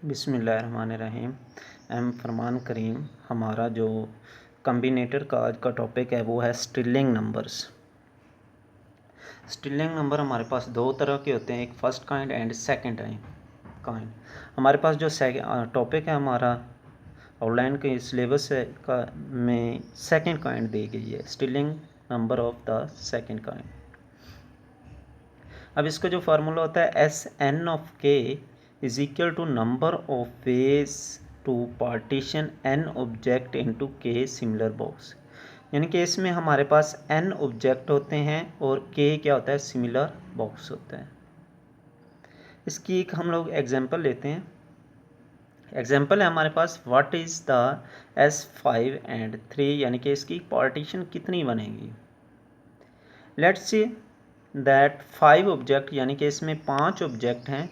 बिस्मिल्लाहिर्रहमानिर्रहीम। एम फरमान करीम। हमारा जो कम्बिनेटर का आज का टॉपिक है वो है स्टिलिंग नंबर्स। स्टिलिंग नंबर हमारे पास दो तरह के होते हैं, एक first kind and second kind. हमारे पास जो टॉपिक है हमारा आउटलाइन के सिलेबस है का में सेकंड काइंड दी गई है, Stirling number of the second kind. अब इसका जो फार्मूला होता है SN of K is equal to number of ways to partition n object into K similar box. यानी कि इसमें हमारे पास n ऑब्जेक्ट होते हैं और K क्या होता है, सिमिलर बॉक्स होता है। इसकी एक हम लोग एग्जांपल लेते हैं। एग्जांपल है हमारे पास what is the S5 and 3, यानी कि इसकी पार्टीशन कितनी बनेगी। लेट्स सी दैट 5 ऑब्जेक्ट, यानी कि इसमें 5 ऑब्जेक्ट हैं,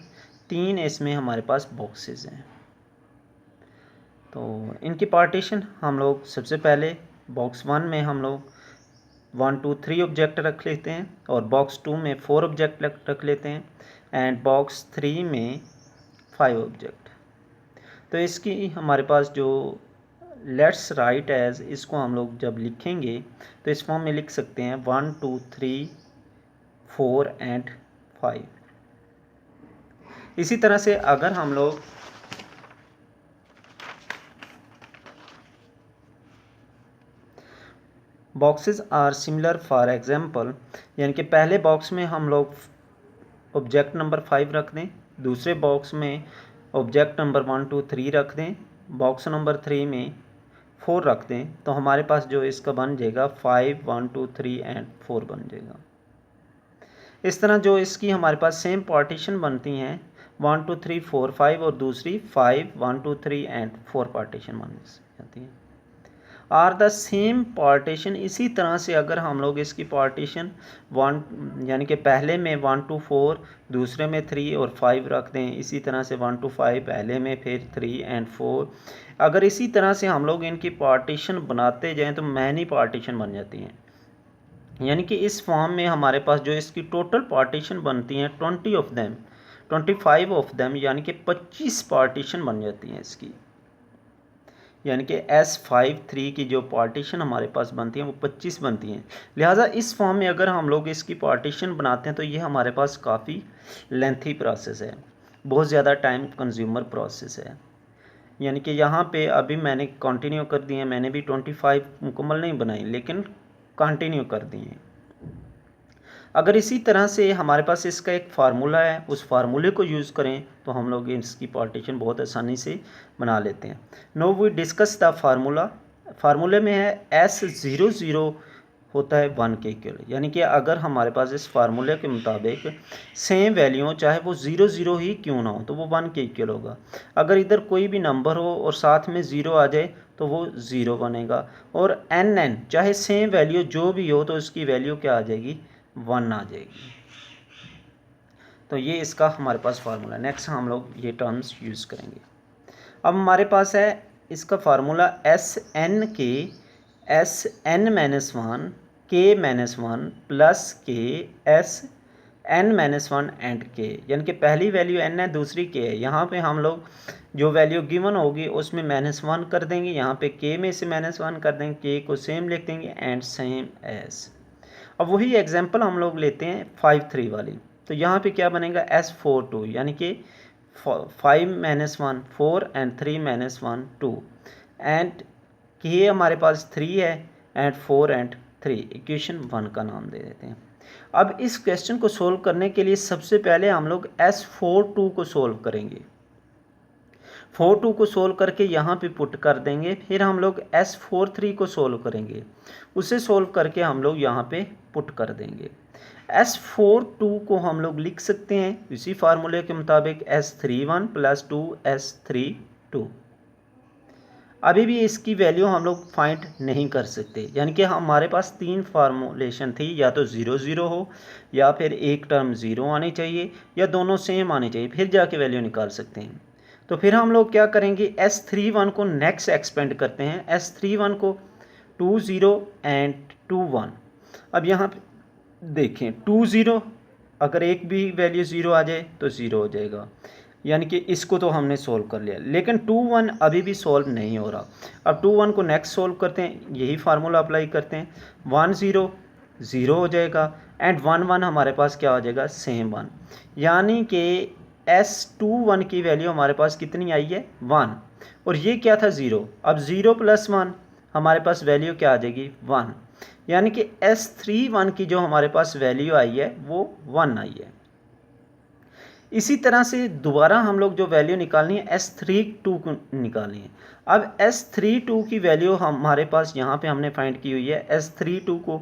3 इसमें हमारे पास बॉक्सेस हैं। तो इनकी पार्टीशन हम लोग सबसे पहले बॉक्स 1 में हम लोग 1 2 3 ऑब्जेक्ट रख लेते हैं और बॉक्स 2 में 4 ऑब्जेक्ट रख लेते हैं एंड बॉक्स 3 में 5 ऑब्जेक्ट। तो इसकी हमारे पास जो लेट्स राइट एज, इसको हम लोग जब लिखेंगे तो इस फॉर्म में लिख सकते हैं 1 2 3 4 एंड 5। इसी तरह से अगर हम लोग boxes are similar, for example, यानी कि पहले बॉक्स में हम लोग ऑब्जेक्ट नंबर 5 रख दें, दूसरे बॉक्स में ऑब्जेक्ट नंबर 1 2 3 रख दें, बॉक्स नंबर 3 में 4 रख दें, तो हमारे पास जो इसका बन जाएगा 5 1 2 3 एंड 4 बन जाएगा। इस तरह जो इसकी हमारे पास सेम पार्टीशन बनती हैं 1 2 3 4 5 और दूसरी 5 1 2 3 एंड 4 पार्टीशन बन जाती हैं, आर द सेम पार्टीशन। इसी तरह से अगर हम लोग इसकी पार्टीशन 1 यानी कि पहले में 1 2 4, दूसरे में 3 और 5 रख दें, इसी तरह से 1 2 5 पहले में, फिर 3 एंड 4, अगर इसी तरह से हम लोग इनकी पार्टीशन बनाते जाएं तो मैनी पार्टीशन बन जाती हैं। यानी कि इस फॉर्म में हमारे पास जो इसकी टोटल पार्टीशन बनती हैं 20 ऑफ देम 25 ऑफ देम, यानी कि 25 पार्टीशन बन जाती हैं इसकी। यानी कि S5 3 की जो पार्टीशन हमारे पास बनती हैं वो 25 बनती हैं। लिहाजा इस फॉर्म में अगर हम लोग इसकी पार्टीशन बनाते हैं तो ये हमारे पास काफ़ी लेंथी प्रोसेस है, बहुत ज़्यादा टाइम कंज्यूमर प्रोसेस है। यानी कि यहाँ पे अभी मैंने कंटिन्यू कर दिए, मैंने भी 25 मुकम्मल नहीं बनाई लेकिन कंटिन्यू कर दिए। अगर इसी तरह से हमारे पास इसका एक फार्मूला है, उस फार्मूले को यूज़ करें तो हम लोग इसकी पार्टीशन बहुत आसानी से बना लेते हैं। Now we discuss the formula. फार्मूले में है S00 होता है 1 के इक्वल, यानी कि अगर हमारे पास इस फार्मूले के मुताबिक सेम वैल्यू हो, चाहे वो 0 0 ही क्यों ना हो, तो वो 1 के इक्वल होगा। अगर इधर कोई भी नंबर हो और साथ में 0 आ जाए तो वो 0 बनेगा, और n चाहे सेम वैल्यू जो भी हो तो उसकी वैल्यू क्या आ जाएगी, 1 आ जाएगी। तो ये इसका हमारे पास फार्मूला। नेक्स्ट हम लोग ये टर्म्स यूज़ करेंगे। अब हमारे पास है इसका फार्मूला SN के SN-1 K-1 plus K SN-1 and K, यानी कि पहली वैल्यू n है, दूसरी K है। यहाँ पे हम लोग जो वैल्यू गिवन होगी उसमें -1 कर देंगे, यहाँ पे K में से -1 कर देंगे, K को सेम लिख देंगे एंड सेम एज। अब वही एग्जांपल हम लोग लेते हैं 5 3 वाली, तो यहाँ पे क्या बनेगा S42, यानी कि 5 -1 4 एंड 3 -1 2 एंड K हमारे पास 3 है एंड 4 एंड 3, इक्वेशन 1 का नाम दे देते हैं। अब इस क्वेश्चन को सोल्व करने के लिए सबसे पहले हम लोग S42 को सोल्व करेंगे। 42 को सोल्व करके यहाँ पे पुट कर देंगे, फिर हम लोग S43 को सोल्व करेंगे, उसे सोल्व करके हम लोग यहाँ पे पुट कर देंगे। S42 को हम लोग लिख सकते हैं इसी फार्मूले के मुताबिक S31 प्लस 2 S32। अभी भी इसकी वैल्यू हम लोग फाइंड नहीं कर सकते, यानी कि हमारे पास 3 फार्मूलेशन थी, या तो 0 0 हो, या फिर एक टर्म 0 आनी चाहिए, या दोनों सेम आनी चाहिए, फिर जाके वैल्यू निकाल सकते हैं। तो फिर हम लोग क्या करेंगे, S31 को नेक्स्ट एक्सपेंड करते हैं, S31 को 2 0 एंड 2 1। अब यहाँ पे देखें 2 0, अगर एक भी वैल्यू 0 आ जाए तो 0 हो जाएगा, यानी कि इसको तो हमने सोल्व कर लिया, लेकिन 2 1 अभी भी सोल्व नहीं हो रहा। अब 2 1 को नेक्स्ट सोल्व करते हैं, यही फार्मूला अप्लाई करते हैं। 1 0 0 हो जाएगा एंड 1 1 हमारे पास क्या हो जाएगा, सेम 1, यानी कि S21 की वैल्यू हमारे पास कितनी आई है, 1, और ये क्या था 0। अब 0 + 1 हमारे पास वैल्यू क्या आ जाएगी, 1, यानी कि S31 की जो हमारे पास वैल्यू आई है वो 1 आई है। इसी तरह से दोबारा हम लोग जो वैल्यू निकालनी है S32 को निकालनी है। अब S32 की वैल्यू हमारे पास यहाँ पे हमने फाइंड की हुई है। S32 को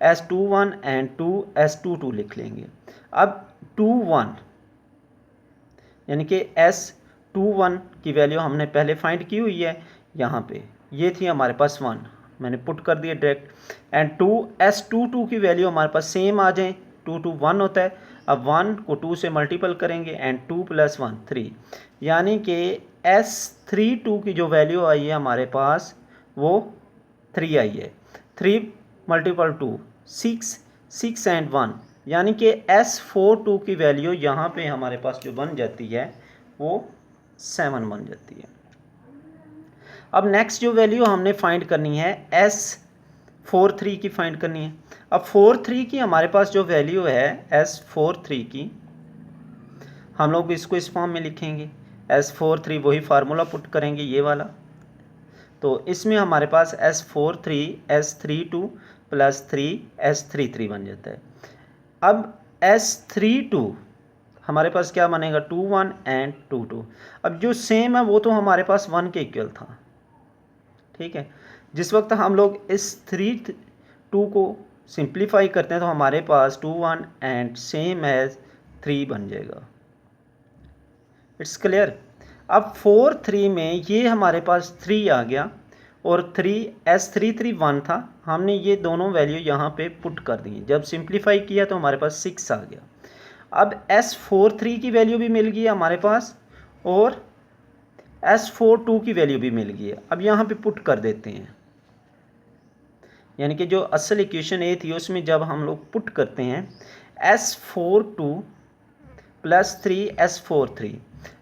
S21 एंड 2 S22 लिख लेंगे। अब 21 यानी कि S21 की वैल्यू हमने पहले फाइंड की हुई है, यहाँ पे ये थी हमारे पास 1, मैंने पुट कर दिया डायरेक्ट। एंड 2 S22 की वैल्यू हमारे पास सेम आ जाए, 2 2 1 होता है। अब 1 को 2 से मल्टीपल करेंगे एंड 2 + 1 3, यानी कि S32 की जो वैल्यू आई है हमारे पास वो 3 आई है। 3 × 2 6, 6 एंड 1, यानी कि S42 की वैल्यू यहाँ पे हमारे पास जो बन जाती है वो 7 बन जाती है। अब नेक्स्ट जो वैल्यू हमने फाइंड करनी है S43 की फाइंड करनी है। अब 43 की हमारे पास जो वैल्यू है S43 की, हम लोग इसको इस फॉर्म में लिखेंगे। S43 वही फार्मूला पुट करेंगे ये वाला, तो इसमें हमारे पास S43 S32 + 3 S33 बन जाता है। अब S32 हमारे पास क्या बनेगा, 2 1 एंड 2 2। अब जो सेम है वो तो हमारे पास 1 के इक्वल था, ठीक है। जिस वक्त हम लोग इस 3 2 को सिंप्लीफाई करते हैं तो हमारे पास 2 1 एंड सेम एज 3 बन जाएगा। It's clear. अब 4 3 में ये हमारे पास 3 आ गया और 3 S33 1 था, हमने ये दोनों वैल्यू यहाँ पे पुट कर दी। जब सिंप्लीफाई किया तो हमारे पास 6 आ गया। अब S43 की वैल्यू भी मिल गई हमारे पास और S42 की वैल्यू भी मिल गई है। अब यहाँ पे पुट कर देते हैं, यानी कि जो असल इक्वेशन ए थी उसमें जब हम लोग पुट करते हैं S42 + 3 S43,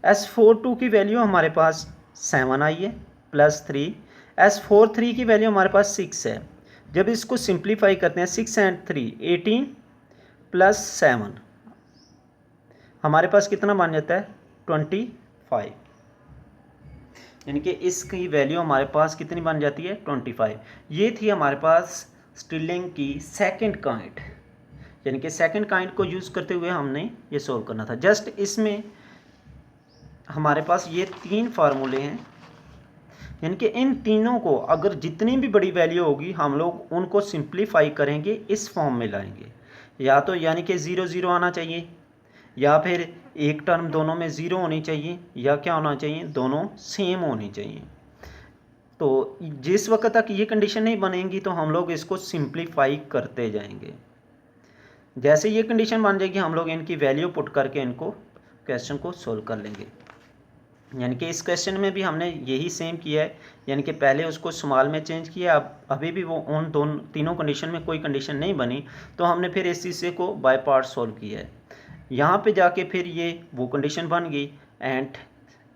S42 की वैल्यू हमारे पास 7 आई है +3, S43 की वैल्यू हमारे पास 6 है। जब इसको सिंप्लीफाई करते हैं 6 एंड 3 18 + 7 हमारे पास कितना बन जाता है, 25, यानी कि इसकी वैल्यू हमारे पास कितनी बन जाती है, 25। ये थी हमारे पास स्टिलिंग की सेकंड काइंड, यानी कि सेकंड काइंड को यूज़ करते हुए हमने ये सोल्व करना था। जस्ट इसमें हमारे पास ये 3 फार्मूले हैं, यानी कि इन तीनों को अगर जितनी भी बड़ी वैल्यू होगी हम लोग उनको सिंप्लीफाई करेंगे, इस फॉर्म में लाएंगे। या तो यानी कि 0 0 आना चाहिए, या फिर एक टर्म दोनों में 0 होनी चाहिए, या क्या होना चाहिए, दोनों सेम होनी चाहिए। तो जिस वक्त तक ये कंडीशन नहीं बनेगी तो हम लोग इसको सिंप्लीफाई करते जाएंगे। जैसे ये कंडीशन बन जाएगी हम लोग इनकी वैल्यू पुट करके इनको क्वेश्चन को सोल्व कर लेंगे। यानी कि इस क्वेश्चन में भी हमने यही सेम किया है, यानी कि पहले उसको स्मॉल में चेंज किया, अब अभी भी वो उन तीनों कंडीशन में कोई कंडीशन नहीं बनी तो हमने फिर इस हिस्से को बाय पार्ट सोल्व किया है। यहाँ पे जाके फिर ये वो कंडीशन बन गई एंड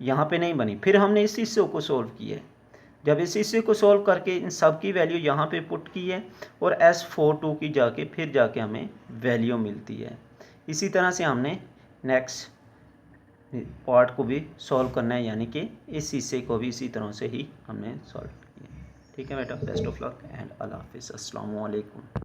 यहाँ पे नहीं बनी, फिर हमने इस हिस्से को सोल्व किया है। जब इस हिस्से को सोल्व करके इन सब की वैल्यू यहाँ पे पुट की है और S42 की फिर जाके हमें वैल्यू मिलती है। इसी तरह से हमने नेक्स्ट पार्ट को भी सॉल्व करना है, यानी कि इस हिस्से को भी इसी तरह से ही हमने सॉल्व किया। ठीक है बेटा, बेस्ट ऑफ लक एंड अल्लाह हाफिज़, अस्सलाम वालेकुम।